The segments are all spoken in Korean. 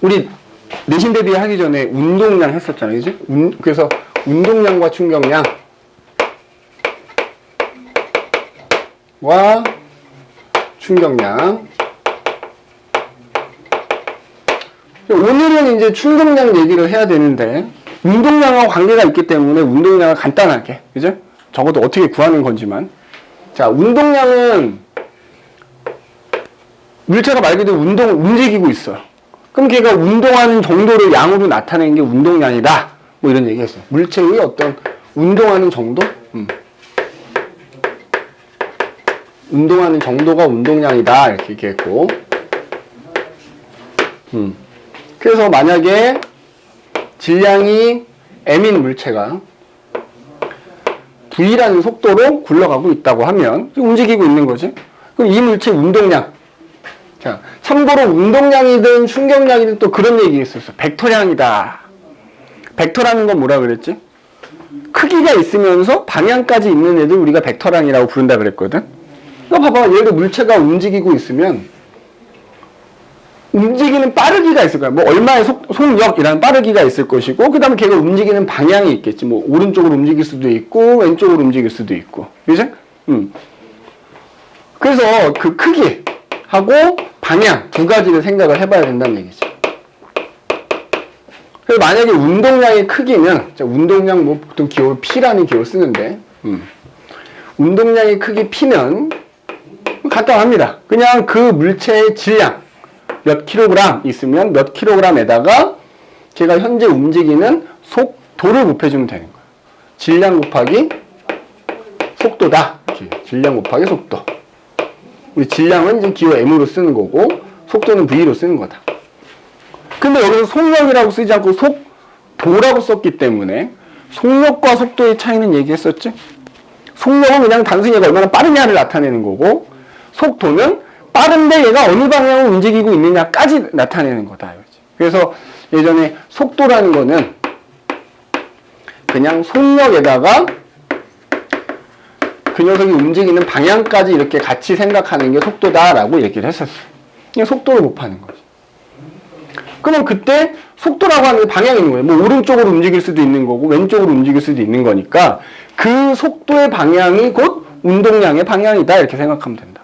우리 내신 대비 하기 전에 운동량 했었잖아요. 그지? 그래서 운동량과 충격량과 충격량. 오늘은 이제 충격량 얘기를 해야 되는데, 운동량하고 관계가 있기 때문에 운동량을 간단하게, 그죠? 적어도 어떻게 구하는 건지만. 자, 운동량은 물체가 말 그대로 움직이고 있어요. 그럼 걔가 운동하는 정도를 양으로 나타내는 게 운동량이다. 뭐 이런 얘기 했어요. 물체의 어떤 운동하는 정도? 운동하는 정도가 운동량이다. 이렇게 얘기했고. 그래서 만약에 질량이 m인 물체가 v라는 속도로 굴러가고 있다고 하면 움직이고 있는 거지. 그럼 이 물체 운동량. 자, 참고로 운동량이든 충격량이든 또 그런 얘기 있었어. 벡터량이다. 벡터라는 건 뭐라 그랬지? 크기가 있으면서 방향까지 있는 애들 우리가 벡터량이라고 부른다 그랬거든. 이거 봐봐. 예를 들어 물체가 움직이고 있으면 움직이는 빠르기가 있을 거야. 뭐 얼마의 속력이라는 빠르기가 있을 것이고, 그 다음에 걔가 움직이는 방향이 있겠지. 뭐 오른쪽으로 움직일 수도 있고 왼쪽으로 움직일 수도 있고. 그지? 그래서 그 크기하고 방향 두 가지를 생각을 해봐야 된다는 얘기지. 그래서 만약에 운동량의 크기는, 운동량 뭐 보통 기호 P라는 기호를 쓰는데, 운동량의 크기 P는 간단합니다. 그냥 그 물체의 질량 몇 킬로그램 있으면 몇 킬로그램에다가 제가 현재 움직이는 속도를 곱해주면 되는 거예요. 질량 곱하기 속도다. 질량 곱하기 속도. 우리 질량은 이제 기호 M으로 쓰는 거고, 속도는 V로 쓰는 거다. 근데 여기서 속력이라고 쓰지 않고 속도라고 썼기 때문에 속력과 속도의 차이는 얘기했었지? 속력은 그냥 단순히 얘가 얼마나 빠르냐를 나타내는 거고, 속도는 빠른데 얘가 어느 방향으로 움직이고 있느냐까지 나타내는 거다. 그래서 예전에 속도라는 거는 그냥 속력에다가 그 녀석이 움직이는 방향까지 이렇게 같이 생각하는 게 속도다라고 얘기를 했었어. 그냥 속도를 곱하는 거지. 그럼 그때 속도라고 하는 게 방향이 있는 거예요. 뭐 오른쪽으로 움직일 수도 있는 거고 왼쪽으로 움직일 수도 있는 거니까 그 속도의 방향이 곧 운동량의 방향이다. 이렇게 생각하면 된다.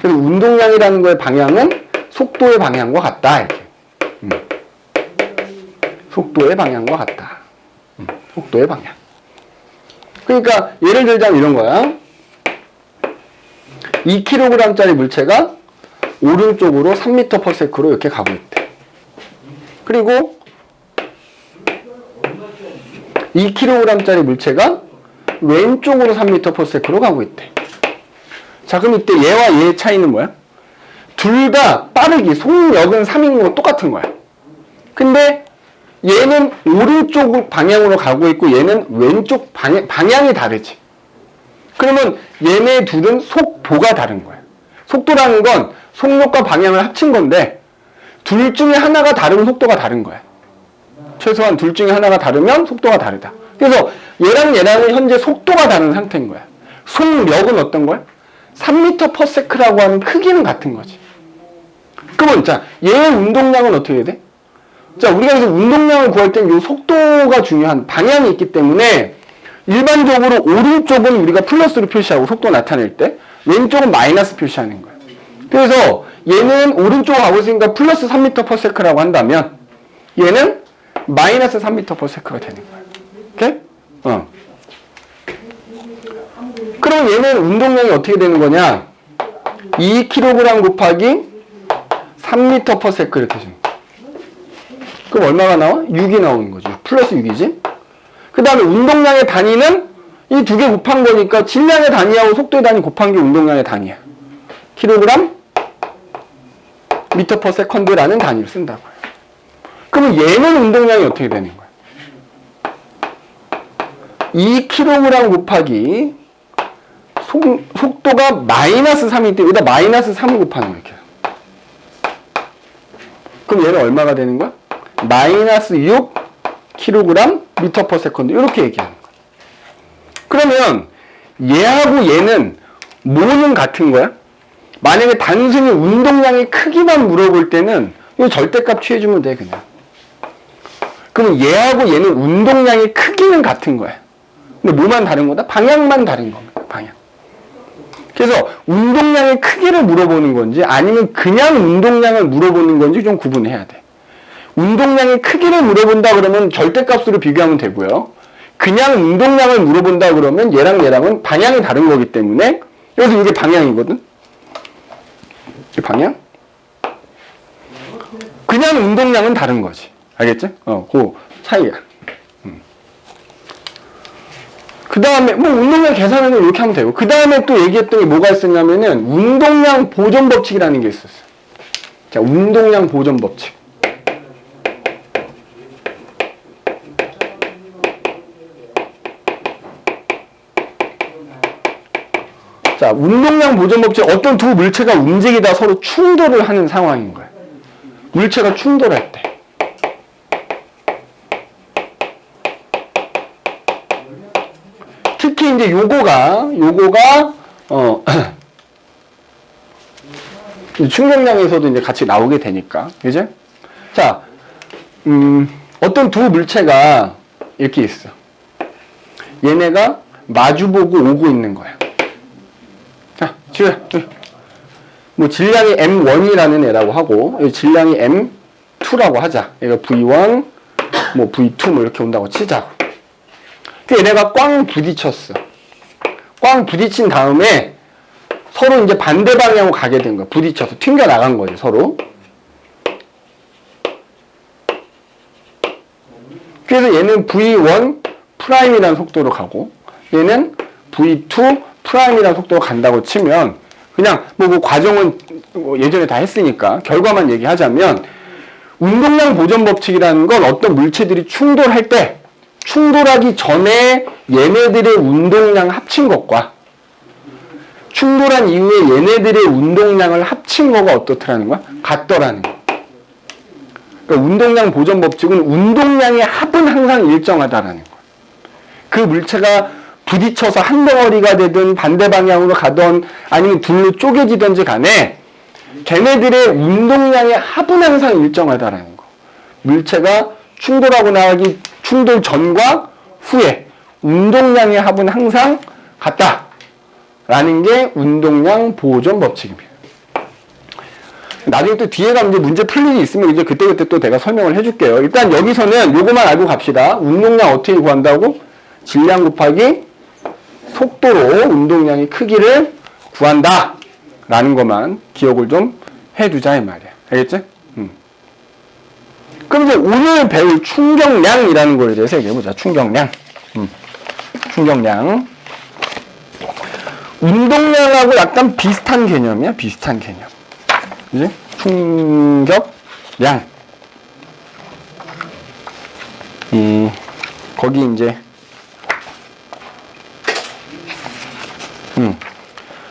그래서 운동량이라는 거의 방향은 속도의 방향과 같다. 이렇게. 속도의 방향과 같다. 속도의 방향. 그러니까 예를 들자면 이런 거야. 2kg짜리 물체가 오른쪽으로 3m/s로 이렇게 가고 있대. 그리고 2kg짜리 물체가 왼쪽으로 3m/s로 가고 있대. 자, 그럼 이때 얘와 얘의 차이는 뭐야? 둘 다 빠르기, 속력은 3인 건 똑같은 거야. 근데 얘는 오른쪽 방향으로 가고 있고 얘는 왼쪽 방향이 다르지. 그러면 얘네 둘은 속도가 다른 거야. 속도라는 건 속력과 방향을 합친 건데 둘 중에 하나가 다르면 속도가 다른 거야. 최소한 둘 중에 하나가 다르면 속도가 다르다. 그래서 얘랑은 현재 속도가 다른 상태인 거야. 속력은 어떤 거야? 3m/s라고 하는 크기는 같은 거지. 그러면 자, 얘의 운동량은 어떻게 해야 돼? 자, 우리가 그래서 운동량을 구할 때는 이 속도가 중요한 방향이 있기 때문에 일반적으로 오른쪽은 우리가 플러스로 표시하고 속도 나타낼 때 왼쪽은 마이너스 표시하는 거야. 그래서 얘는 오른쪽으로 가고 있으니까 플러스 3m/s라고 한다면 얘는 마이너스 3m/s가 되는 거야. 오케이? 그럼 얘는 운동량이 어떻게 되는 거냐? 2kg 곱하기 3m/s 이렇게 되는 거야. 그럼 얼마가 나와? 6이 나오는 거지. 플러스 6이지? 그 다음에 운동량의 단위는 이 두 개 곱한 거니까 질량의 단위하고 속도의 단위 곱한 게 운동량의 단위야. 킬로그램, 미터/세컨드라는 단위를 쓴다고요. 그러면 얘는 운동량이 어떻게 되는 거야? 2kg 곱하기 속도가 마이너스 3이기 때문에 여기다 마이너스 3을 곱하는 거야. 이렇게. 그럼 얘는 얼마가 되는 거야? 마이너스 6kg 미터/세컨드 이렇게 얘기하는 거야. 그러면 얘하고 얘는 뭐는 같은 거야? 만약에 단순히 운동량의 크기만 물어볼 때는 이거 절대값 취해주면 돼, 그냥. 그럼 얘하고 얘는 운동량의 크기는 같은 거야. 근데 뭐만 다른 거다? 방향만 다른 겁니다. 방향. 그래서 운동량의 크기를 물어보는 건지 아니면 그냥 운동량을 물어보는 건지 좀 구분해야 돼. 운동량의 크기를 물어본다 그러면 절대값으로 비교하면 되고요. 그냥 운동량을 물어본다 그러면 얘랑 얘랑은 방향이 다른 거기 때문에 여기서 이게 방향이거든. 이 방향? 그냥 운동량은 다른 거지. 알겠지? 그 차이야. 그 다음에, 운동량 계산하는 거 이렇게 하면 되고, 그 다음에 또 얘기했던 게 뭐가 있었냐면은, 운동량 보존 법칙이라는 게 있었어요. 자, 운동량 보존 법칙. 자, 운동량 보존 법칙, 어떤 두 물체가 움직이다 서로 충돌을 하는 상황인 거예요. 물체가 충돌할 때. 특히 이제 요거가 충격량에서도 이제 같이 나오게 되니까, 그죠? 자, 어떤 두 물체가 이렇게 있어. 얘네가 마주보고 오고 있는 거야. 자, 지우야, 뭐 질량이 M1이라는 애라고 하고, 질량이 M2라고 하자. 얘가 V1, 뭐 V2 뭐 이렇게 온다고 치자고. 그 얘네가 꽝 부딪혔어. 꽝 부딪힌 다음에 서로 이제 반대 방향으로 가게 된 거야. 부딪혀서 튕겨 나간 거지, 서로. 그래서 얘는 V1 프라임이라는 속도로 가고, 얘는 V2 프라임이라는 속도로 간다고 치면, 그냥 뭐 그 과정은 예전에 다 했으니까 결과만 얘기하자면, 운동량 보존 법칙이라는 건 어떤 물체들이 충돌할 때 충돌하기 전에 얘네들의 운동량 합친 것과 충돌한 이후에 얘네들의 운동량을 합친 거가 어떻더라는 거야? 같더라는 거야. 그러니까 운동량 보존 법칙은 운동량의 합은 항상 일정하다라는 거야. 그 물체가 부딪혀서 한 덩어리가 되든 반대 방향으로 가든 아니면 둘로 쪼개지든지 간에 걔네들의 운동량의 합은 항상 일정하다라는 거. 물체가 충돌하고 나가기 충돌 전과 후에 운동량의 합은 항상 같다라는 게 운동량 보존 법칙입니다. 나중에 또 뒤에 가면 이제 문제 풀 일이 있으면 이제 그때그때 또 내가 설명을 해줄게요. 일단 여기서는 요거만 알고 갑시다. 운동량 어떻게 구한다고? 질량 곱하기 속도로 운동량의 크기를 구한다 라는 것만 기억을 좀 해두자 이 말이야. 알겠지? 그럼 이제 오늘 배울 충격량이라는 거에 대해서 얘기해보자. 충격량. 충격량. 운동량하고 약간 비슷한 개념이야. 비슷한 개념. 그지? 충격량. 거기 이제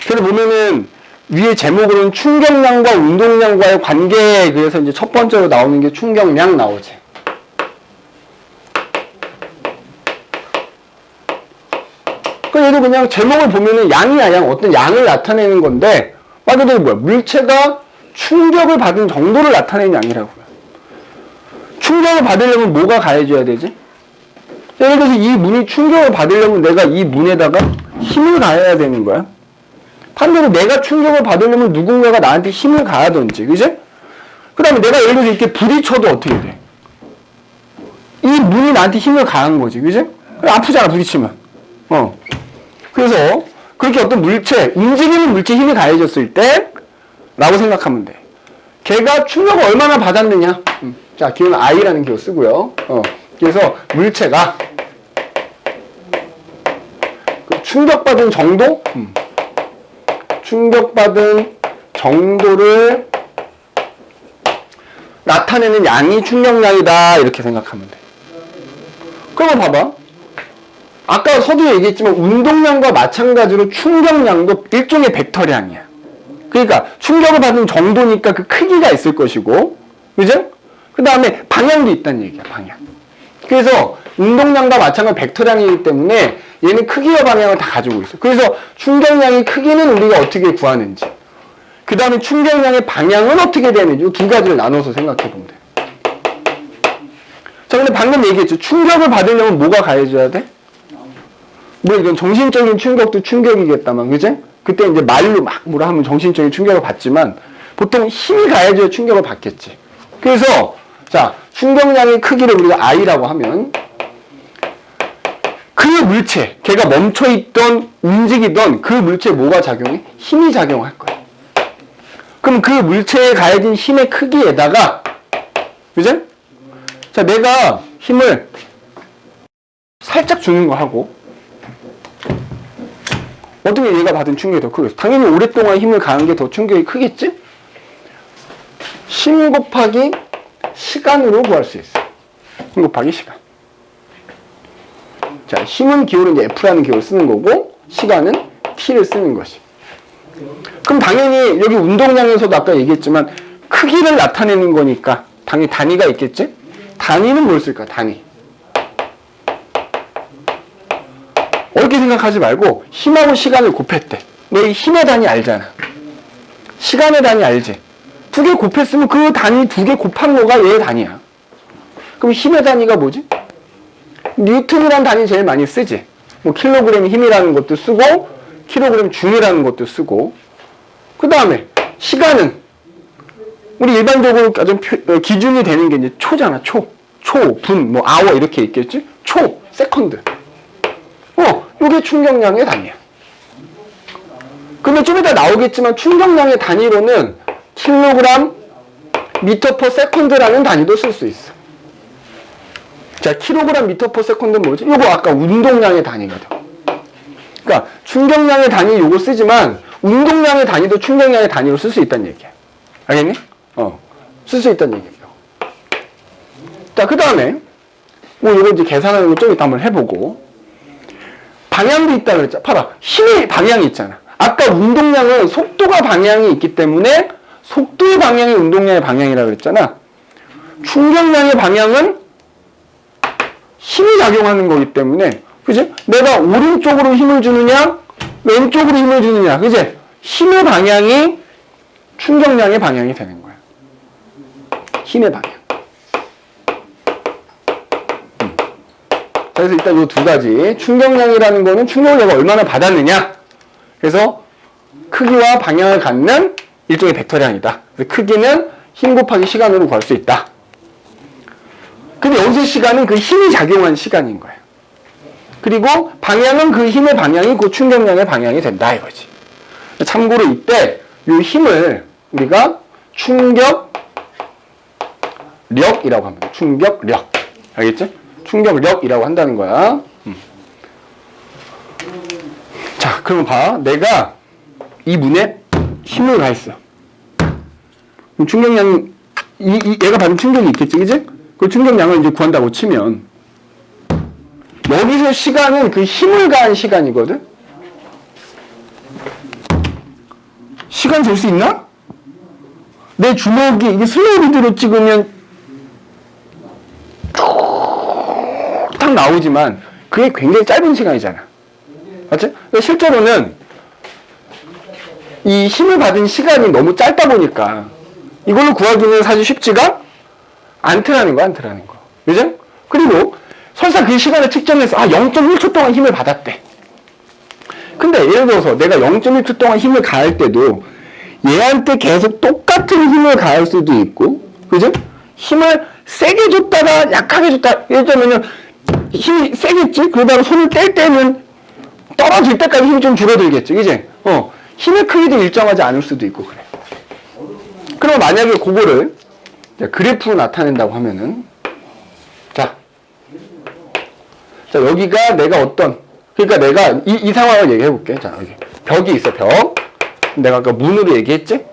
그래서 보면은 위에 제목으로는 충격량과 운동량과의 관계에 그래서 이제 첫 번째로 나오는 게 충격량 나오지. 그 얘도 그냥 제목을 보면은 양이야, 양. 어떤 양을 나타내는 건데, 말 그대로 뭐야? 물체가 충격을 받은 정도를 나타내는 양이라고요. 충격을 받으려면 뭐가 가해줘야 되지? 예를 들어서 이 문이 충격을 받으려면 내가 이 문에다가 힘을 가해야 되는 거야. 반대로 내가 충격을 받으려면 누군가가 나한테 힘을 가하던지, 그지? 그 다음에 내가 예를 들어서 이렇게 부딪혀도 어떻게 돼? 이 문이 나한테 힘을 가한 거지, 그지? 아프잖아, 부딪히면. 그래서 그렇게 어떤 물체, 움직이는 물체 힘이 가해졌을 때 라고 생각하면 돼. 걔가 충격을 얼마나 받았느냐. 자, 기호는 I라는 기호 쓰고요. 그래서 물체가 그 충격받은 정도? 충격받은 정도를 나타내는 양이 충격량이다 이렇게 생각하면 돼. 그러면 봐봐. 아까 서두에 얘기했지만 운동량과 마찬가지로 충격량도 일종의 벡터량이야. 그러니까 충격을 받은 정도니까 그 크기가 있을 것이고, 그죠? 그 다음에 방향도 있다는 얘기야. 방향. 그래서 운동량과 마찬가지 벡터량이기 때문에 얘는 크기와 방향을 다 가지고 있어. 그래서 충격량의 크기는 우리가 어떻게 구하는지. 그 다음에 충격량의 방향은 어떻게 되는지 두 가지를 나눠서 생각해 보면 돼요. 자, 근데 방금 얘기했죠. 충격을 받으려면 뭐가 가해져야 돼? 뭐 이건 정신적인 충격도 충격이겠다만, 그지? 그때 이제 말로 막 뭐라 하면 정신적인 충격을 받지만 보통 힘이 가해져야 충격을 받겠지. 그래서 자, 충격량의 크기를 우리가 I라고 하면 그 물체, 걔가 멈춰있던 움직이던 그 물체에 뭐가 작용해? 힘이 작용할 거야. 그럼 그 물체에 가해진 힘의 크기에다가, 그죠? 자, 내가 힘을 살짝 주는 거 하고, 어떻게 얘가 받은 충격이 더 크겠어? 당연히 오랫동안 힘을 가한 게 더 충격이 크겠지? 힘 곱하기 시간으로 구할 수 있어. 힘 곱하기 시간. 자, 힘은 기호를 이제 F라는 기호를 쓰는 거고, 시간은 T를 쓰는 것이. 그럼 당연히 여기 운동량에서도 아까 얘기했지만 크기를 나타내는 거니까 당연히 단위가 있겠지? 단위는 뭘 쓸까? 단위. 어렵게 생각하지 말고 힘하고 시간을 곱했대. 너 이 힘의 단위 알잖아. 시간의 단위 알지? 두 개 곱했으면 그 단위 두 개 곱한 거가 얘의 단위야. 그럼 힘의 단위가 뭐지? 뉴턴이라는 단위 제일 많이 쓰지. 뭐 킬로그램 힘이라는 것도 쓰고 킬로그램 중이라는 것도 쓰고, 그 다음에 시간은 우리 일반적으로 좀 기준이 되는 게 이제 초잖아. 초, 분, 뭐 아워 이렇게 있겠지? 초, 세컨드. 이게 충격량의 단위야. 근데 좀 이따 나오겠지만 충격량의 단위로는 킬로그램 미터 퍼 세컨드라는 단위도 쓸 수 있어. 자, 킬로그램 미터 퍼 세컨드는 뭐지? 이거 아까 운동량의 단위거든. 그러니까 충격량의 단위 요거 쓰지만 운동량의 단위도 충격량의 단위로 쓸 수 있다는 얘기야. 알겠니? 쓸 수 있다는 얘기야. 자, 그 다음에 뭐 이거 이제 계산하는 거 좀 이따 한번 해보고, 방향도 있다 그랬잖아. 봐봐. 힘의 방향이 있잖아. 아까 운동량은 속도가 방향이 있기 때문에 속도의 방향이 운동량의 방향이라고 그랬잖아. 충격량의 방향은 힘이 작용하는 거기 때문에, 그지? 내가 오른쪽으로 힘을 주느냐, 왼쪽으로 힘을 주느냐, 그지? 힘의 방향이 충격량의 방향이 되는 거야. 힘의 방향. 그래서 일단 이 두 가지. 충격량이라는 거는 충격을 내가 얼마나 받았느냐. 그래서 크기와 방향을 갖는 일종의 벡터량이다. 그래서 크기는 힘 곱하기 시간으로 구할 수 있다. 근데 여기서 시간은 그 힘이 작용한 시간인 거예요. 그리고 방향은 그 힘의 방향이 그 충격량의 방향이 된다 이거지. 참고로 이때 이 힘을 우리가 충격력이라고 합니다. 충격력. 알겠지? 충격력이라고 한다는 거야. 자, 그럼 봐. 내가 이 문에 힘을 가했어. 그럼 충격량, 얘가 받은 충격이 있겠지, 그지? 그 충격량을 이제 구한다고 치면, 여기서 시간은 그 힘을 가한 시간이거든? 시간 될 수 있나? 내 주먹이, 이게 슬로우리드로 찍으면 딱 나오지만, 그게 굉장히 짧은 시간이잖아. 맞지? 실제로는 이 힘을 받은 시간이 너무 짧다 보니까 이걸로 구하기는 사실 쉽지가 않더라는 거야. 그죠? 그리고 설사 그 시간을 측정해서 0.1초 동안 힘을 받았대. 근데 예를 들어서 내가 0.1초 동안 힘을 가할 때도 얘한테 계속 똑같은 힘을 가할 수도 있고, 그죠? 힘을 세게 줬다가 약하게 줬다. 예를 들면은 힘이 세겠지? 그러다가 손을 뗄 때는 떨어질 때까지 힘이 좀 줄어들겠지, 그지? 힘의 크기도 일정하지 않을 수도 있고, 그래. 그럼 만약에 그거를 그래프로 나타낸다고 하면은, 자, 여기가 내가 그러니까 내가 이 상황을 얘기해 볼게. 자, 여기 벽이 있어, 벽. 내가 아까 문으로 얘기했지?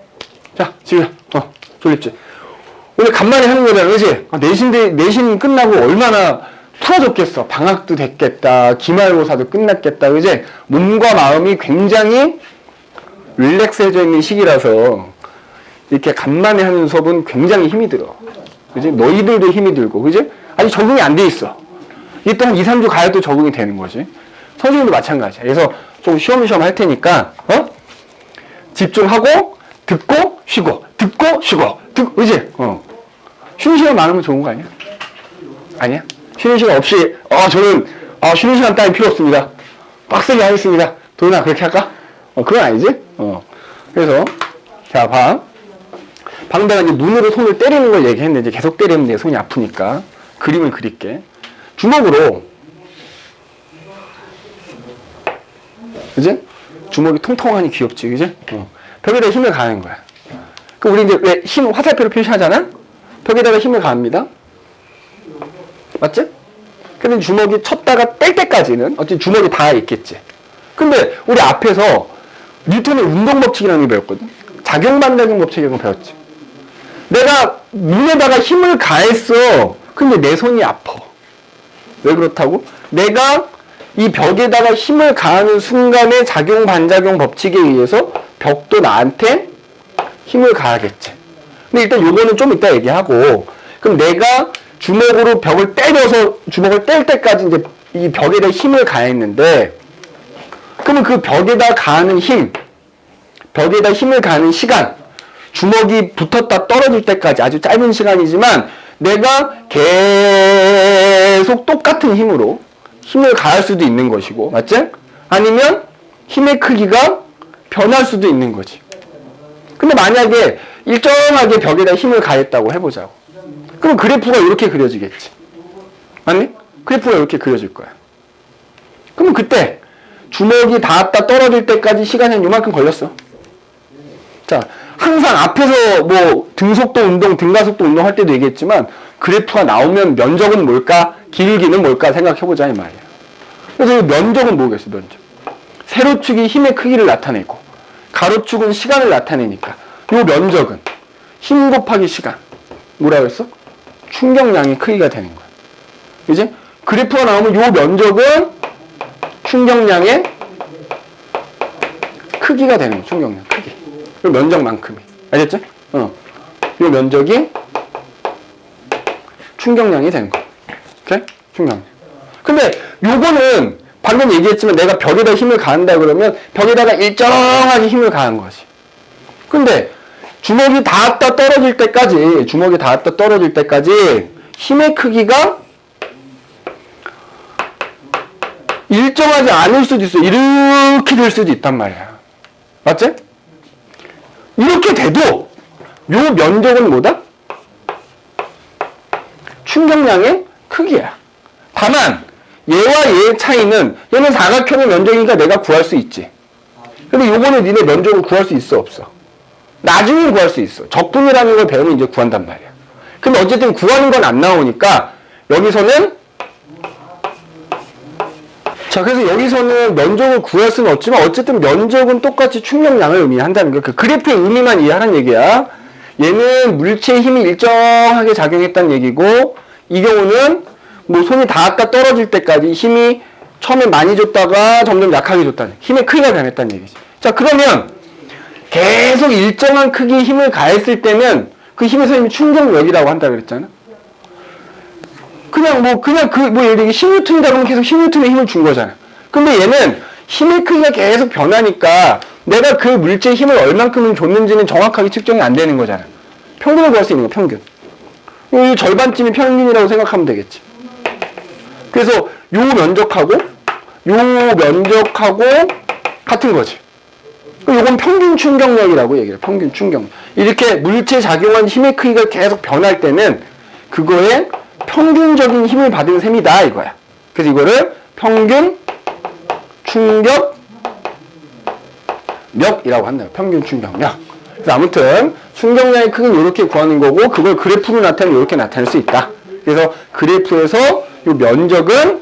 자, 지금, 졸립지? 오늘 간만에 하는 거잖아, 그지? 내신 끝나고 얼마나 풀어졌겠어. 방학도 됐겠다. 기말고사도 끝났겠다. 그지? 몸과 마음이 굉장히 릴렉스해져 있는 시기라서 이렇게 간만에 하는 수업은 굉장히 힘이 들어. 그지? 너희들도 힘이 들고, 그지? 아직 적응이 안 돼 있어. 이게 또 한 2, 3주 가야 또 적응이 되는 거지. 선생님도 마찬가지야. 그래서 좀 쉬엄쉬엄 할 테니까, 집중하고 듣고 쉬고 듣고 쉬고 듣고 그지? 쉬는 시간 많으면 좋은 거 아니야? 아니야? 쉬는 시간 없이 저는 쉬는 시간 따위 필요 없습니다. 빡세게 하겠습니다. 도윤아 그렇게 할까? 그건 아니지? 그래서 자 봐. 방금 내가 이제 눈으로 손을 때리는 걸 얘기했는데 이제 계속 때리면 내 손이 아프니까 그림을 그릴게. 주먹으로 그지? 주먹이 통통하니 귀엽지, 그지? 벽에다 힘을 가하는 거야. 그럼 우리 이제 왜 화살표로 표시하잖아? 벽에다가 힘을 가합니다. 맞지? 근데 주먹이 쳤다가 뗄 때까지는 어차피 주먹이 다 있겠지. 근데 우리 앞에서 뉴턴의 운동 법칙이라는 걸 배웠거든. 작용 반작용 법칙이라는 걸 배웠지. 내가 눈에다가 힘을 가했어. 근데 내 손이 아파. 왜 그렇다고? 내가 이 벽에다가 힘을 가하는 순간에 작용 반작용 법칙에 의해서 벽도 나한테 힘을 가하겠지. 근데 일단 요거는 좀 이따 얘기하고, 그럼 내가 주먹으로 벽을 때려서 주먹을 뗄 때까지 이제 이 벽에다 힘을 가했는데, 그러면 그 벽에다 가하는 힘, 벽에다 힘을 가하는 시간, 주먹이 붙었다 떨어질 때까지 아주 짧은 시간이지만 내가 계속 똑같은 힘으로 힘을 가할 수도 있는 것이고, 맞지? 아니면 힘의 크기가 변할 수도 있는 거지. 근데 만약에 일정하게 벽에다 힘을 가했다고 해보자고. 그럼 그래프가 이렇게 그려지겠지. 맞니? 그래프가 이렇게 그려질 거야. 그러면 그때 주먹이 닿았다 떨어질 때까지 시간이 한 요만큼 걸렸어. 자, 항상 앞에서 뭐 등속도 운동, 등가속도 운동 할 때도 얘기했지만 그래프가 나오면 면적은 뭘까? 길기는 뭘까? 생각해보자 이 말이야. 그래서 이 면적은 뭐겠어, 면적. 세로축이 힘의 크기를 나타내고 가로축은 시간을 나타내니까 이 면적은 힘 곱하기 시간. 뭐라고 했어? 충격량의 크기가 되는 거야. 그지? 그래프가 나오면 이 면적은 충격량의 크기가 되는 거야. 충격량 크기. 이 면적만큼이. 알겠지? 이 면적이 충격량이 되는 거야. 오케이? 충격량. 근데 요거는 방금 얘기했지만 내가 벽에다 힘을 가한다 그러면 벽에다가 일정하게 힘을 가한 거지. 근데 주먹이 닿았다 떨어질 때까지 힘의 크기가 일정하지 않을 수도 있어. 이렇게 될 수도 있단 말이야. 맞지? 이렇게 돼도 요 면적은 뭐다? 충격량의 크기야. 다만 얘와 얘의 차이는 얘는 사각형의 면적이니까 내가 구할 수 있지. 근데 요거는 니네 면적을 구할 수 있어 없어? 나중에 구할 수 있어. 적분이라는 걸 배우면 이제 구한단 말이야. 근데 어쨌든 구하는 건 안 나오니까 여기서는 자, 그래서 여기서는 면적을 구할 수는 없지만 어쨌든 면적은 똑같이 충격량을 의미한다는 거야. 그 그래프의 의미만 이해하는 얘기야. 얘는 물체의 힘이 일정하게 작용했다는 얘기고 이 경우는 뭐 손이 닿았다 떨어질 때까지 힘이 처음에 많이 줬다가 점점 약하게 줬다는 힘의 크기가 변했다는 얘기지. 자, 그러면 계속 일정한 크기의 힘을 가했을 때면 그 힘의 선임이 충격력이라고 한다 그랬잖아. 예를 들면 10N이다 그러면 계속 10N의 힘을 준 거잖아. 근데 얘는 힘의 크기가 계속 변하니까 내가 그 물체의 힘을 얼만큼 줬는지는 정확하게 측정이 안 되는 거잖아. 평균을 구할 수 있는 거, 평균. 이 절반쯤이 평균이라고 생각하면 되겠지. 그래서 요 면적하고 같은 거지. 요건 평균 충격력이라고 얘기해요. 평균 충격력. 이렇게 물체에 작용한 힘의 크기가 계속 변할 때는 그거에 평균적인 힘을 받은 셈이다 이거야. 그래서 이거를 평균 충격력이라고 한다. 평균 충격력. 그래서 아무튼 충격량의 크기는 이렇게 구하는 거고 그걸 그래프로 나타내면 이렇게 나타낼 수 있다. 그래서 그래프에서 이 면적은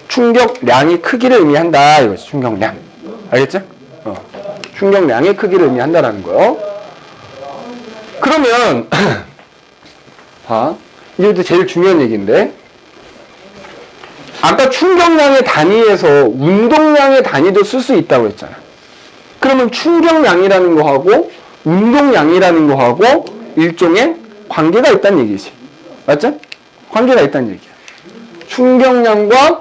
충격량의 크기를 의미한다 이거지. 충격량. 알겠지? 충격량의 크기를 의미한다라는 거요. 그러면 봐. 이제 제일 중요한 얘기인데 아까 충격량의 단위에서 운동량의 단위도 쓸 수 있다고 했잖아. 그러면 충격량이라는 거하고 운동량이라는 거하고 일종의 관계가 있다는 얘기지. 맞죠? 관계가 있다는 얘기야. 충격량과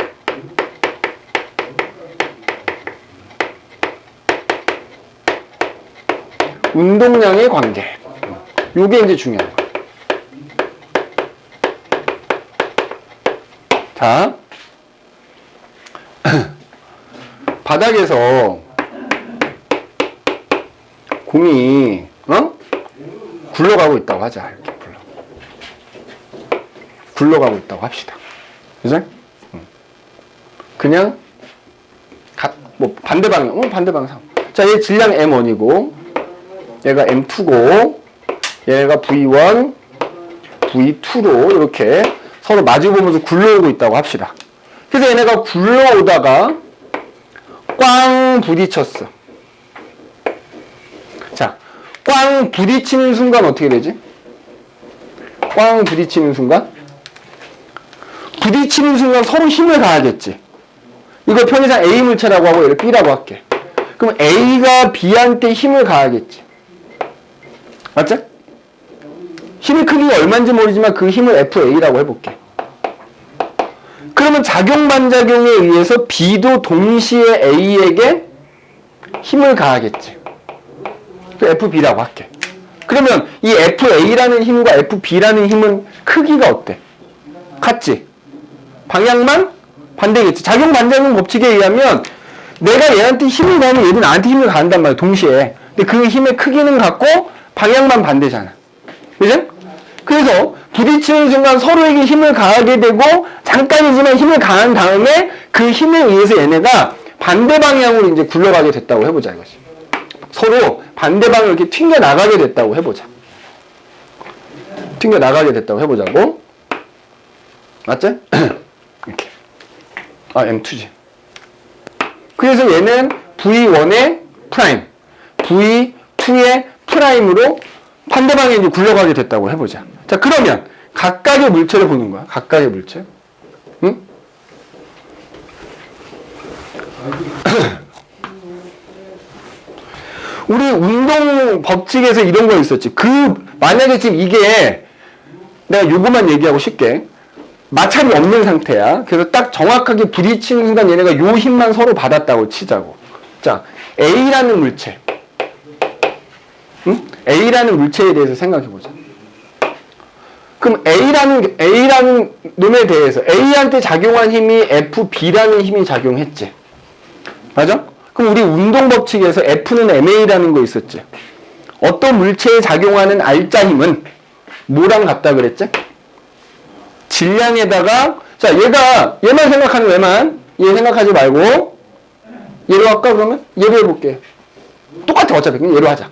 운동량의 관계. 요게 이제 중요한 거야. 자, 바닥에서 공이 굴러가고 있다고 하자. 이렇게 굴러가고 있다고 합시다. 그죠? 그냥 뭐 반대 방향, 반대 방향. 자, 얘 질량 M1이고 얘가 M2고 얘가 V1, V2로 이렇게 서로 마주보면서 굴러오고 있다고 합시다. 그래서 얘네가 굴러오다가 꽝 부딪혔어. 자, 꽝 부딪히는 순간 어떻게 되지? 꽝 부딪히는 순간? 부딪히는 순간 서로 힘을 가하겠지. 이거 편의상 A 물체라고 하고 얘를 B라고 할게. 그럼 A가 B한테 힘을 가하겠지. 맞죠? 힘의 크기가 얼마인지 모르지만 그 힘을 FA라고 해볼게. 그러면 작용 반작용에 의해서 B도 동시에 A에게 힘을 가하겠지. FB라고 할게. 그러면 이 FA라는 힘과 FB라는 힘은 크기가 어때? 같지? 방향만 반대겠지. 작용 반작용 법칙에 의하면 내가 얘한테 힘을 가하면 얘도 나한테 힘을 가한단 말이야. 동시에. 근데 그 힘의 크기는 같고 방향만 반대잖아. 그죠? 그래서 부딪히는 순간 서로에게 힘을 가하게 되고 잠깐이지만 힘을 가한 다음에 그 힘에 의해서 얘네가 반대 방향으로 이제 굴러가게 됐다고 해보자 이거지. 서로 반대 방향으로 이렇게 튕겨 나가게 됐다고 해보자. 튕겨 나가게 됐다고 해보자고. 맞지? 이렇게. M2지. 그래서 얘는 V1의 프라임, V2의 프라임으로 반대 방향에 이제 굴러가게 됐다고 해보자. 자, 그러면 각각의 물체를 보는 거야. 각각의 물체. 응? 우리 운동 법칙에서 이런 거 있었지. 만약에 지금 이게 내가 요거만 얘기하고 쉽게 마찰이 없는 상태야. 그래서 딱 정확하게 부딪히는 순간 얘네가 요 힘만 서로 받았다고 치자고. 자, A라는 물체. 응? A라는 물체에 대해서 생각해보자. 그럼 A라는 놈에 대해서 A한테 작용한 힘이 FB라는 힘이 작용했지. 맞아? 그럼 우리 운동 법칙에서 F는 MA라는 거 있었지. 어떤 물체에 작용하는 알짜 힘은 뭐랑 같다 그랬지? 질량에다가, 자, 얘만 생각하는 얘 생각하지 말고, 얘로 할까, 그러면? 얘로 해볼게. 똑같아, 어차피. 그냥 얘로 하자.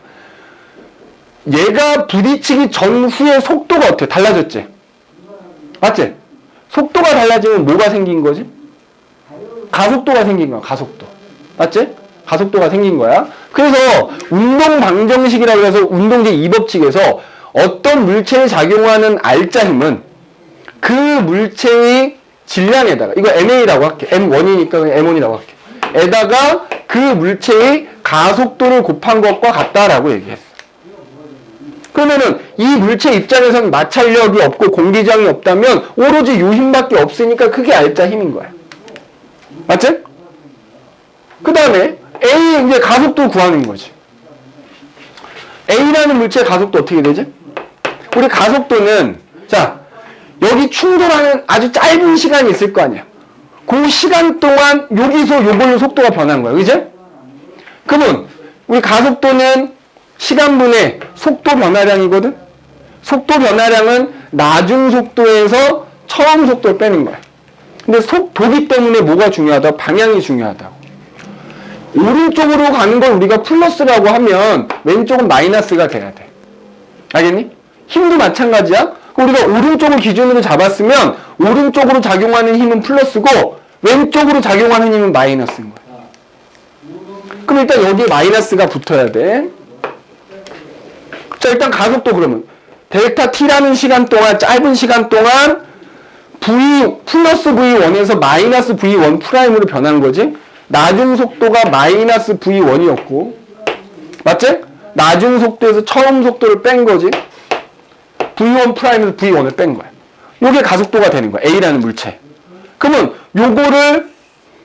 얘가 부딪히기 전후의 속도가 어때? 달라졌지? 맞지? 속도가 달라지면 뭐가 생긴 거지? 가속도가 생긴 거야, 가속도. 맞지? 가속도가 생긴 거야. 그래서 운동 방정식이라고 해서 운동제 2법칙에서 어떤 물체에 작용하는 알짜 힘은 그 물체의 질량에다가, 이거 MA라고 할게. M1이니까 그냥 M1이라고 할게. 에다가 그 물체의 가속도를 곱한 것과 같다라고 얘기했어. 그러면은 이 물체 입장에서는 마찰력이 없고 공기장이 없다면 오로지 요 힘밖에 없으니까 그게 알짜 힘인 거야. 맞지? 그 다음에 A 이제 가속도 구하는 거지. A라는 물체의 가속도 어떻게 되지? 우리 가속도는 자 여기 충돌하는 아주 짧은 시간이 있을 거 아니야. 그 시간 동안 여기서 요걸로 속도가 변하는 거야. 그죠? 그러면 우리 가속도는 시간분의 속도 변화량이거든? 속도 변화량은 나중 속도에서 처음 속도를 빼는 거야. 근데 속도기 때문에 뭐가 중요하다? 방향이 중요하다고. 오른쪽으로 가는 걸 우리가 플러스라고 하면 왼쪽은 마이너스가 돼야 돼. 알겠니? 힘도 마찬가지야. 우리가 오른쪽을 기준으로 잡았으면 오른쪽으로 작용하는 힘은 플러스고 왼쪽으로 작용하는 힘은 마이너스인 거야. 그럼 일단 여기에 마이너스가 붙어야 돼. 자, 일단 가속도 그러면 델타 t라는 시간 동안, 짧은 시간 동안 플러스 v1에서 마이너스 v1 프라임으로 변한 거지. 나중 속도가 마이너스 v1이었고 맞지? 나중 속도에서 처음 속도를 뺀 거지. v1 프라임에서 v1을 뺀 거야. 요게 가속도가 되는 거야. A라는 물체. 그러면 요거를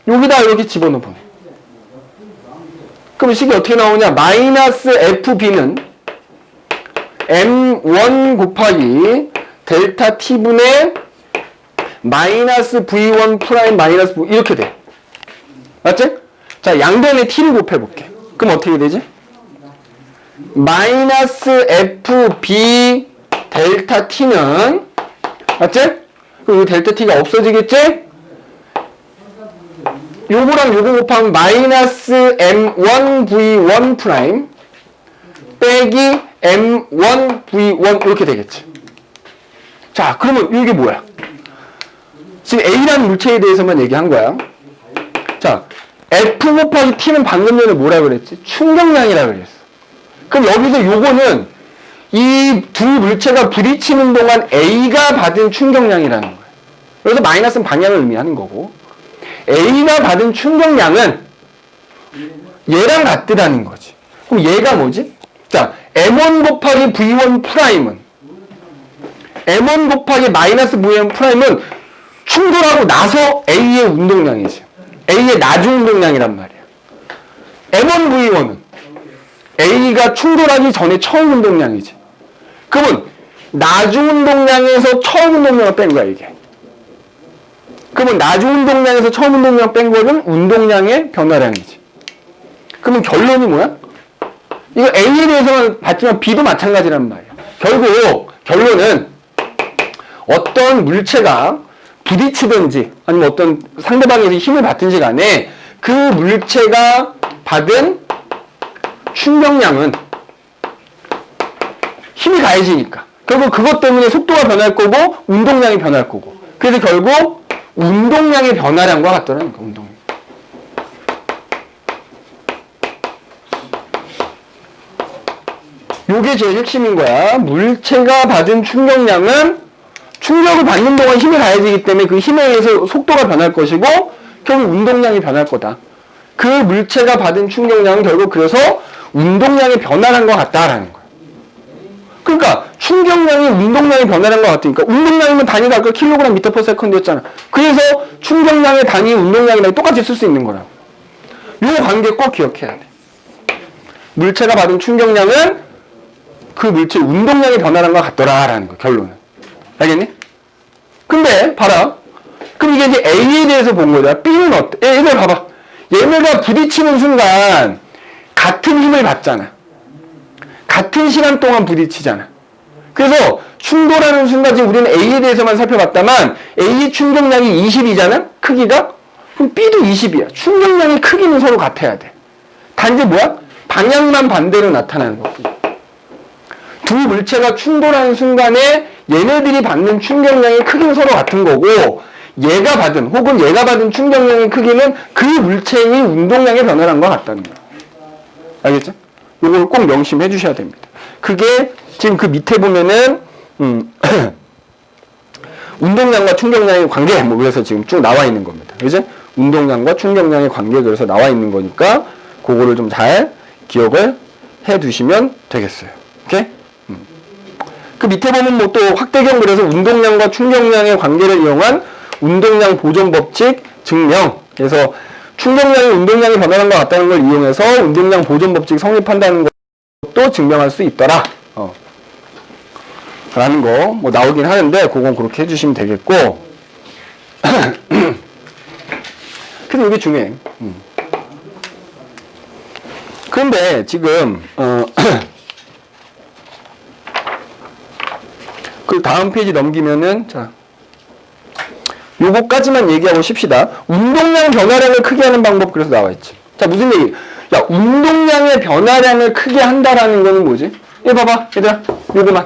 여기다 이렇게 집어넣어 보내. 그럼 식이 어떻게 나오냐? 마이너스 FB는 M1 곱하기 델타 T분의 마이너스 V1 프라임 마이너스 V 이렇게 돼. 맞지? 자, 양변에 T를 곱해볼게. 그럼 어떻게 되지? 마이너스 FB 델타 T는 맞지? 그리고 델타 T가 없어지겠지? 요거랑 요거 곱하면 마이너스 M1 V1 프라임 빼기 M1 V1 이렇게 되겠지. 자, 그러면 이게 뭐야? 지금 A라는 물체에 대해서만 얘기한 거야. 자, F 곱하기 T는 방금 전에 뭐라 그랬지? 충격량이라 그랬어. 그럼 여기서 요거는 이 두 물체가 부딪히는 동안 A가 받은 충격량이라는 거야. 그래서 마이너스는 방향을 의미하는 거고, A가 받은 충격량은 얘랑 같다는 거지. 그럼 얘가 뭐지? 자, M1 곱하기 V1 프라임은 M1 곱하기 마이너스 V1 프라임은 충돌하고 나서 A의 운동량이지. A의 나중 운동량이란 말이야. M1 V1은 A가 충돌하기 전에 처음 운동량이지. 그러면 나중 운동량에서 처음 운동량을 뺀 거야, 이게. 그러면 나중 운동량에서 처음 운동량 뺀 거는 운동량의 변화량이지. 그러면 결론이 뭐야? 이거 A에 대해서만 봤지만 B도 마찬가지란 말이야. 결국 결론은 어떤 물체가 부딪히든지 아니면 어떤 상대방에서 힘을 받든지 간에 그 물체가 받은 충격량은 힘이 가해지니까 결국 그것 때문에 속도가 변할 거고 운동량이 변할 거고 그래서 결국 운동량의 변화량과 같더라는 거야. 운동량. 요게 제일 핵심인 거야. 물체가 받은 충격량은 충격을 받는 동안 힘이 가해지기 때문에 그 힘에 의해서 속도가 변할 것이고 결국 운동량이 변할 거다. 그 물체가 받은 충격량은 결국 그래서 운동량의 변화량과 같다라는 거야. 그러니까 충격량이 운동량의 변화량과 같으니까 운동량이면 단위가 아까 킬로그램 미터 퍼 세컨드였잖아. 그래서 충격량의 단위 운동량이랑 똑같이 쓸 수 있는 거라고. 요 관계 꼭 기억해야 돼. 물체가 받은 충격량은 그 물체의 운동량의 변화량과 같더라라는 거 결론은. 알겠니? 근데 봐라. 그럼 이게 이제 A에 대해서 본 거다. B는 어때? 얘들 봐봐. 얘네가 부딪히는 순간 같은 힘을 받잖아. 같은 시간 동안 부딪히잖아. 그래서 충돌하는 순간 지금 우리는 A에 대해서만 살펴봤다만 A의 충격량이 20이잖아? 크기가? 그럼 B도 20이야. 충격량의 크기는 서로 같아야 돼. 단지 뭐야? 방향만 반대로 나타나는 거고. 두 물체가 충돌하는 순간에 얘네들이 받는 충격량의 크기는 서로 같은 거고 얘가 받은 혹은 얘가 받은 충격량의 크기는 그 물체의 운동량의 변화량과 같다는 거야. 알겠죠? 이걸 꼭 명심해 주셔야 됩니다. 그게 지금 그 밑에 보면은 운동량과 충격량의 관계 뭐 그래서 지금 쭉 나와 있는 겁니다. 그죠? 운동량과 충격량의 관계 그래서 나와 있는 거니까 그거를 좀 잘 기억을 해 두시면 되겠어요. 오케이? 그 밑에 보면 뭐 또 확대경 그래서 운동량과 충격량의 관계를 이용한 운동량 보존 법칙 증명. 그래서 충격량이 운동량이 변화량과 같다는 걸 이용해서 운동량 보존 법칙 성립한다는 것도 증명할 수 있더라. 라는 거 뭐 나오긴 하는데 그건 그렇게 해주시면 되겠고. 근데 이게 중요해. 그런데 지금 그 다음 페이지 넘기면은 자 요거까지만 얘기하고 쉽시다. 운동량 변화량을 크게 하는 방법 그래서 나와 있지. 자 무슨 얘기? 야 운동량의 변화량을 크게 한다라는 거는 뭐지? 얘 봐봐 얘들아 요거만.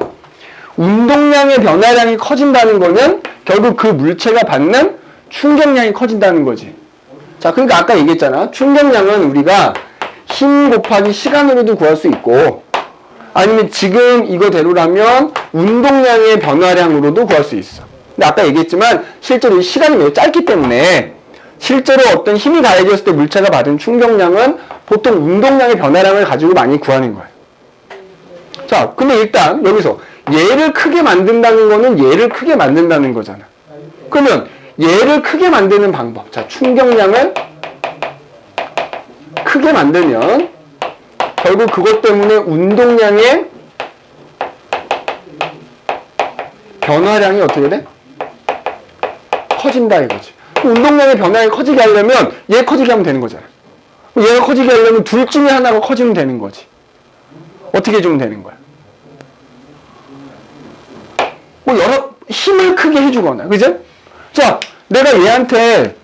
운동량의 변화량이 커진다는 거는 결국 그 물체가 받는 충격량이 커진다는 거지. 자 그러니까 아까 얘기했잖아. 충격량은 우리가 힘 곱하기 시간으로도 구할 수 있고 아니면 지금 이거대로라면 운동량의 변화량으로도 구할 수 있어. 근데 아까 얘기했지만 실제로 이 시간이 매우 짧기 때문에 실제로 어떤 힘이 가해졌을 때 물체가 받은 충격량은 보통 운동량의 변화량을 가지고 많이 구하는 거예요. 자, 근데 일단 여기서 얘를 크게 만든다는 거는 얘를 크게 만든다는 거잖아. 그러면 얘를 크게 만드는 방법. 자, 충격량을 크게 만들면 결국 그것 때문에 운동량의 변화량이 어떻게 돼? 커진다 이거지. 운동량의 변화량이 커지게 하려면 얘 커지게 하면 되는 거잖아. 얘가 커지게 하려면 둘 중에 하나가 커지면 되는 거지. 어떻게 해주면 되는 거야? 뭐 여러 힘을 크게 해주거나, 그죠? 자, 내가 얘한테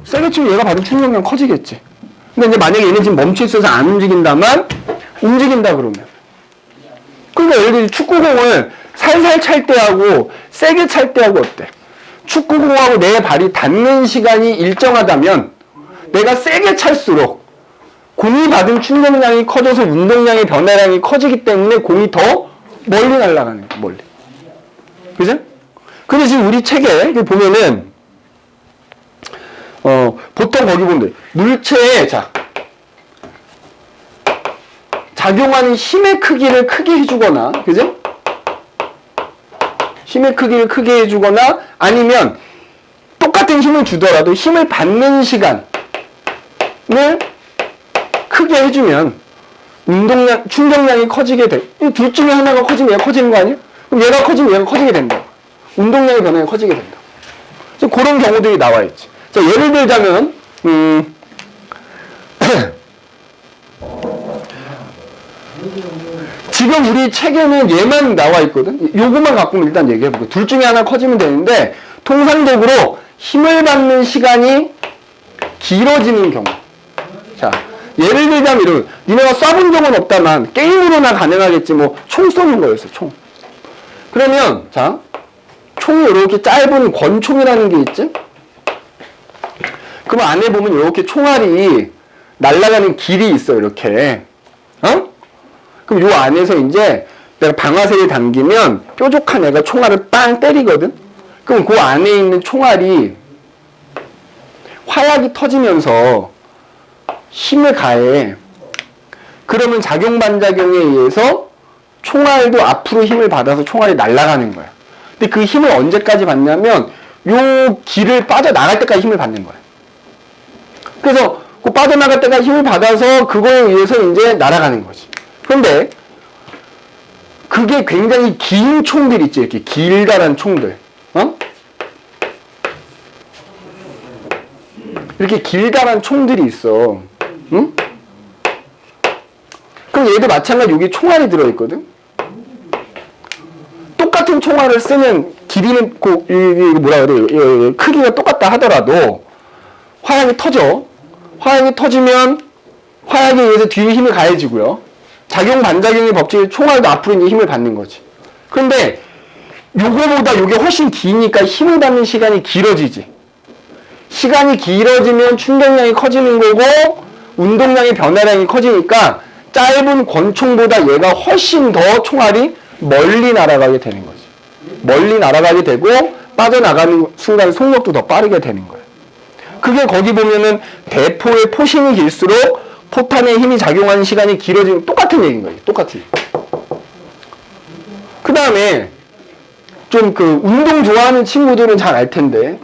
세게 치면 얘가 받은 충격량 커지겠지. 근데 이제 만약에 얘는 지금 멈춰 있어서 안 움직인다만 움직인다 그러면. 그러니까 예를 들어 축구공을 살살 찰 때하고 세게 찰 때하고 어때? 축구공하고 내 발이 닿는 시간이 일정하다면 내가 세게 찰수록 공이 받은 충격량이 커져서 운동량의 변화량이 커지기 때문에 공이 더 멀리 날아가는 거야, 멀리. 그죠? 근데 지금 우리 책에 보면은 보통 거기 보면 돼. 물체에 작용하는 힘의 크기를 크게 해주거나, 그죠? 힘의 크기를 크게 해주거나 아니면 똑같은 힘을 주더라도 힘을 받는 시간을 크게 해주면 운동량, 충격량이 커지게 돼. 이 둘 중에 하나가 커지면 얘가 커지는 거 아니야? 그럼 얘가 커지면 얘가 커지게 된다. 운동량의 변화가 커지게 된다. 그래서 그런 경우들이 나와 있지. 자, 예를 들자면, 지금 우리 책에는 얘만 나와 있거든? 요것만 갖고 일단 얘기해볼게요. 둘 중에 하나 커지면 되는데, 통상적으로 힘을 받는 시간이 길어지는 경우. 자, 예를 들자면 이런, 니네가 쏴본 적은 없다만, 게임으로나 가능하겠지. 뭐, 총 쏘는 거였어, 총. 그러면, 자, 총이 이렇게 짧은 권총이라는 게 있지? 그럼 안에 보면 이렇게 총알이 날아가는 길이 있어, 이렇게. 그럼 요 안에서 이제 내가 방아쇠를 당기면 뾰족한 애가 총알을 빵 때리거든? 그럼 그 안에 있는 총알이 화약이 터지면서 힘을 가해. 그러면 작용반작용에 의해서 총알도 앞으로 힘을 받아서 총알이 날아가는 거야. 근데 그 힘을 언제까지 받냐면 요 길을 빠져나갈 때까지 힘을 받는 거야. 그래서 그 빠져나갈 때까지 힘을 받아서 그거에 의해서 이제 날아가는 거지. 그런데 그게 굉장히 긴 총들 있지, 이렇게 길다란 총들. 이렇게 길다란 총들이 있어. 응? 그럼 얘도 마찬가지 여기 총알이 들어있거든? 똑같은 총알을 쓰면 길이는, 뭐라 그래, 크기가 똑같다 하더라도 화약이 터져. 화약이 터지면 화약에 의해서 뒤에 힘을 가해지고요. 작용 반작용의 법칙에 총알도 앞으로 이제 힘을 받는 거지. 그런데 요거보다 요게 훨씬 기니까 힘을 받는 시간이 길어지지. 시간이 길어지면 충격량이 커지는 거고 운동량의 변화량이 커지니까 짧은 권총보다 얘가 훨씬 더 총알이 멀리 날아가게 되는 거지. 멀리 날아가게 되고 빠져나가는 순간 속력도 더 빠르게 되는 거야. 그게 거기 보면은 대포의 포신이 길수록 포탄의 힘이 작용하는 시간이 길어지는 똑같은 얘기인 거예요. 똑같은 얘기. 그 다음에 좀 그 운동 좋아하는 친구들은 잘 알 텐데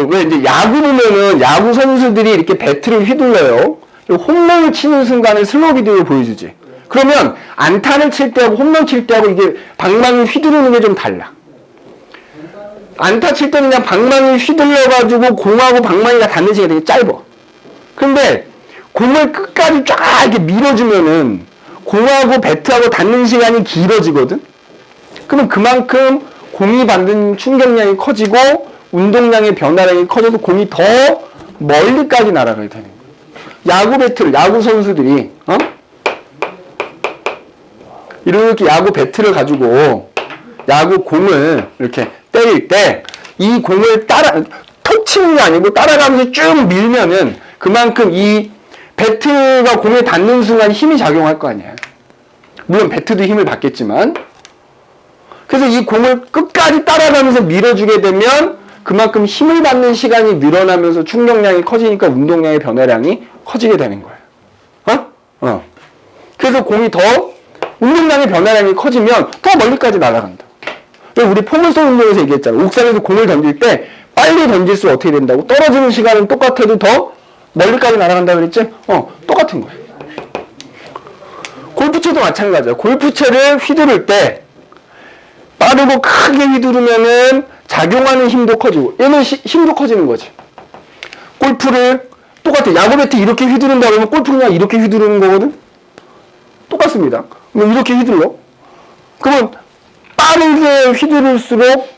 왜 이제 야구 보면은 야구 선수들이 이렇게 배트를 휘둘러요. 홈런을 치는 순간에 슬로우 비디오를 보여주지. 그러면 안타를 칠 때하고 홈런 칠 때하고 이게 방망이 휘두르는 게 좀 달라. 안타 칠 때는 그냥 방망이 휘둘러가지고 공하고 방망이가 닿는 시간이 되게 짧아. 근데 공을 끝까지 쫙 이렇게 밀어주면은 공하고 배트하고 닿는 시간이 길어지거든? 그러면 그만큼 공이 받는 충격량이 커지고 운동량의 변화량이 커져서 공이 더 멀리까지 날아가게 되는 거야. 야구 배트를, 야구 선수들이, 이렇게 야구 배트를 가지고 야구 공을 이렇게 때릴 때 이 공을 톡 치는 게 아니고 따라가면서 쭉 밀면은 그만큼 이 배트가 공에 닿는 순간 힘이 작용할 거 아니야. 물론 배트도 힘을 받겠지만. 그래서 이 공을 끝까지 따라가면서 밀어주게 되면 그만큼 힘을 받는 시간이 늘어나면서 충격량이 커지니까 운동량의 변화량이 커지게 되는 거예요. 그래서 공이 더 운동량의 변화량이 커지면 더 멀리까지 날아간다. 우리 포물선 운동에서 얘기했잖아. 옥상에서 공을 던질 때 빨리 던질수록 어떻게 된다고? 떨어지는 시간은 똑같아도 더 멀리까지 날아간다 그랬지? 똑같은 거야. 골프 골프채도 마찬가지야. 골프채를 휘두를 때 빠르고 크게 휘두르면은 작용하는 힘도 커지고 얘는 힘도 커지는 거지. 골프를 똑같아. 야구 배트 이렇게 휘두른다 그러면 골프 그냥 이렇게 휘두르는 거거든. 똑같습니다. 그럼 이렇게 휘둘러. 그러면 빠르게 휘두를수록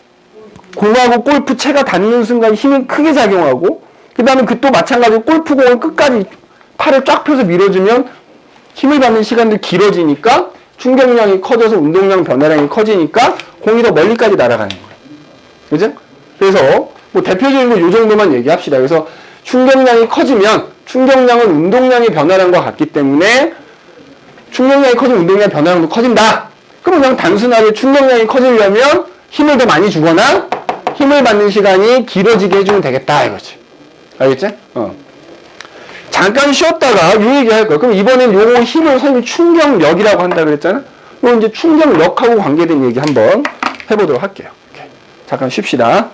공하고 골프채가 닿는 순간 힘이 크게 작용하고 그 다음에 그 또 마찬가지로 골프공을 끝까지 팔을 쫙 펴서 밀어주면 힘을 받는 시간도 길어지니까 충격량이 커져서 운동량 변화량이 커지니까 공이 더 멀리까지 날아가는 거예요. 그죠? 그래서 뭐 대표적인 거 요 정도만 얘기합시다. 그래서 충격량이 커지면 충격량은 운동량의 변화량과 같기 때문에 충격량이 커지면 운동량의 변화량도 커진다. 그럼 그냥 단순하게 충격량이 커지려면 힘을 더 많이 주거나 힘을 받는 시간이 길어지게 해주면 되겠다 이거지. 알겠지? 잠깐 쉬었다가 요 얘기 할 거야. 그럼 이번엔 요거 힘을 선생님이 충격력이라고 한다 그랬잖아? 요 이제 충격력하고 관계된 얘기 한번 해보도록 할게요. 오케이. 잠깐 쉽시다.